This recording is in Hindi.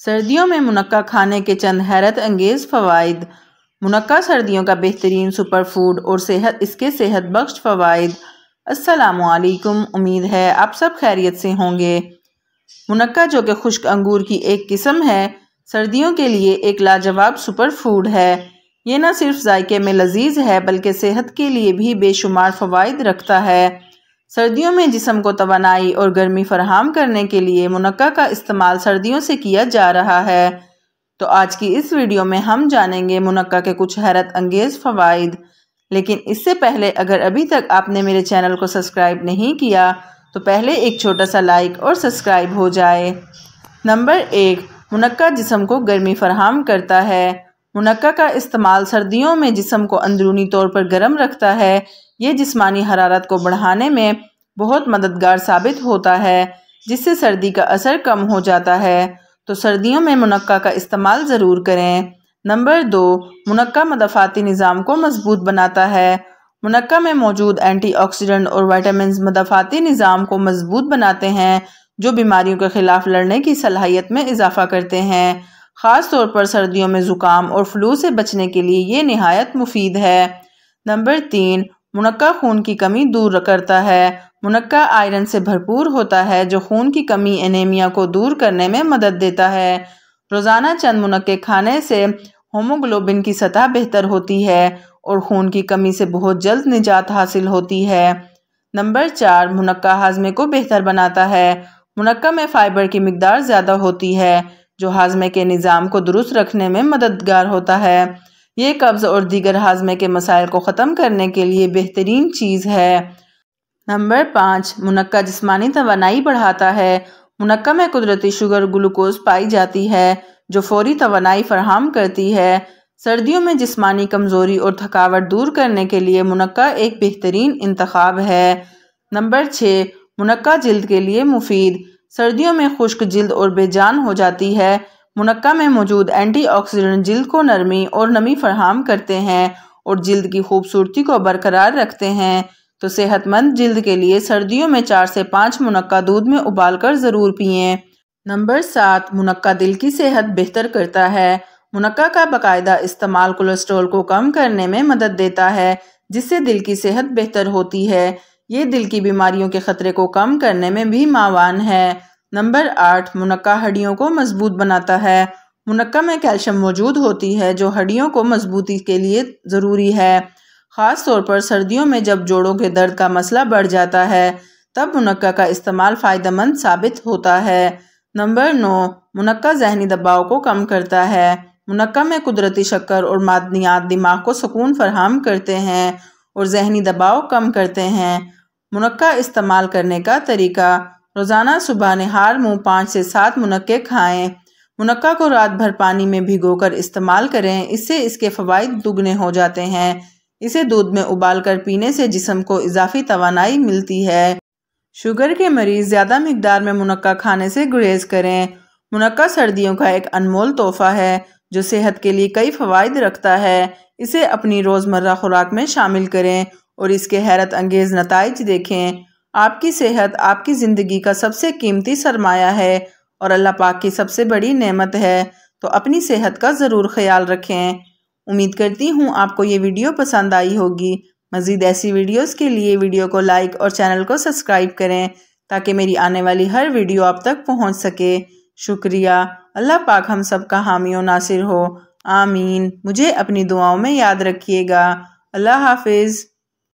सर्दियों में मुनक्का खाने के चंद हैरत अंगेज़ फ़वाइद। मुनक्का सर्दियों का बेहतरीन सुपर फूड और इसके सेहत बख्श फ़वाइद। अस्सलामुअलैकुम, उम्मीद है आप सब खैरियत से होंगे। मुनक्का जो कि खुश्क अंगूर की एक किस्म है, सर्दियों के लिए एक लाजवाब सुपर फूड है। ये न सिर्फ जायके में लजीज है बल्कि सेहत के लिए भी बेशुमार फ़वाइद रखता है। सर्दियों में जिस्म को तवानाई और गर्मी फराहम करने के लिए मुनक्का का इस्तेमाल सर्दियों से किया जा रहा है। तो आज की इस वीडियो में हम जानेंगे मुनक्का के कुछ हैरत अंगेज़ फ़वाइद। लेकिन इससे पहले अगर अभी तक आपने मेरे चैनल को सब्सक्राइब नहीं किया तो पहले एक छोटा सा लाइक और सब्सक्राइब हो जाए। नंबर 1, मुनक्का जिस्म को गर्मी फराहम करता है। मुनक्का का इस्तेमाल सर्दियों में जिस्म को अंदरूनी तौर पर गर्म रखता है। ये जिस्मानी हरारत को बढ़ाने में बहुत मददगार साबित होता है, जिससे सर्दी का असर कम हो जाता है। तो सर्दियों में मुनक्का का इस्तेमाल ज़रूर करें। नंबर 2, मुनक्का मदफ़ाती निज़ाम को मजबूत बनाता है। मुनक्का में मौजूद एंटीऑक्सीडेंट और विटामिन्स मदफ़ाती निज़ाम को मजबूत बनाते हैं, जो बीमारियों के खिलाफ लड़ने की सलाहियत में इजाफा करते हैं। ख़ास तौर पर सर्दियों में ज़ुकाम और फ्लू से बचने के लिए ये निहायत मुफीद है। नंबर 3, मुनक्का खून की कमी दूर करता है। मुनक्का आयरन से भरपूर होता है, जो खून की कमी एनीमिया को दूर करने में मदद देता है। रोज़ाना चंद मुनक्के खाने से होमोग्लोबिन की सतह बेहतर होती है और खून की कमी से बहुत जल्द निजात हासिल होती है। नंबर 4, मुनक्का हाजमे को बेहतर बनाता है। मुनक्का में फ़ाइबर की मिकदार ज़्यादा होती है, जो हाजमे के निज़ाम को दुरुस्त रखने में मददगार होता है। ये कब्ज़ और दीगर हाजमे के मसाइल को ख़त्म करने के लिए बेहतरीन चीज़ है। नंबर 5, मुनक्का जिस्मानी तवानाई बढ़ाता है। मुनक्का में कुदरती शुगर ग्लूकोज पाई जाती है, जो फौरी तवानाई फराहम करती है। सर्दियों में जिस्मानी कमज़ोरी और थकावट दूर करने के लिए मुनक्का एक बेहतरीन इंतखाब है। नंबर 6, मुनक्का जिल्द के लिए मुफीद। सर्दियों में खुश्क जिल्द और बेजान हो जाती है। मुनक्का में मौजूद एंटीऑक्सीडेंट जिल्द को नरमी और नमी फराहम करते हैं और जिल्द की खूबसूरती को बरकरार रखते हैं। तो सेहतमंद जिल्द के लिए सर्दियों में 4 से 5 मुनक्का दूध में उबालकर ज़रूर पिएं। नंबर 7, मुनक्का दिल की सेहत बेहतर करता है। मुनक्का का बाकायदा इस्तेमाल कोलेस्ट्रॉल को कम करने में मदद देता है, जिससे दिल की सेहत बेहतर होती है। ये दिल की बीमारियों के ख़तरे को कम करने में भी मावान है। नंबर 8, मुनक्का हड्डियों को मजबूत बनाता है। मुनक्का में कैल्शियम मौजूद होती है, जो हड्डियों को मजबूती के लिए ज़रूरी है। ख़ास तौर पर सर्दियों में जब जोड़ों के दर्द का मसला बढ़ जाता है, तब मुनक्का का इस्तेमाल फ़ायदेमंद साबित होता है। नंबर 9, मुनक्का ज़हनी दबाव को कम करता है। मुनक्का में कुदरती शक्कर और मादनियात दिमाग को सुकून फराहम करते हैं और ज़हनी दबाव कम करते हैं। मुनक्का इस्तेमाल करने का तरीका: रोज़ाना सुबह निहार मुँह 5 से 7 मुनक्के खाएं। मुनक्का को रात भर पानी में भिगोकर इस्तेमाल करें, इससे इसके फ़वाइद दुगने हो जाते हैं। इसे दूध में उबालकर पीने से जिस्म को इजाफी तवानाई मिलती है। शुगर के मरीज़ ज़्यादा मिकदार में मुनक्का खाने से गुरेज करें। मुनक्का सर्दियों का एक अनमोल तोहफ़ा है, जो सेहत के लिए कई फ़वाइद रखता है। इसे अपनी रोज़मर्रा खुराक में शामिल करें और इसके हैरत अंगेज़ नताइज देखें। आपकी सेहत आपकी ज़िंदगी का सबसे कीमती सरमाया है और अल्लाह पाक की सबसे बड़ी नेमत है। तो अपनी सेहत का ज़रूर ख्याल रखें। उम्मीद करती हूँ आपको ये वीडियो पसंद आई होगी। मज़ीद ऐसी वीडियोस के लिए वीडियो को लाइक और चैनल को सब्सक्राइब करें, ताकि मेरी आने वाली हर वीडियो आप तक पहुँच सके। शुक्रिया। अल्लाह पाक हम सब का हामी और नासिर हो। आमीन। मुझे अपनी दुआओं में याद रखिएगा। अल्लाह हाफिज़।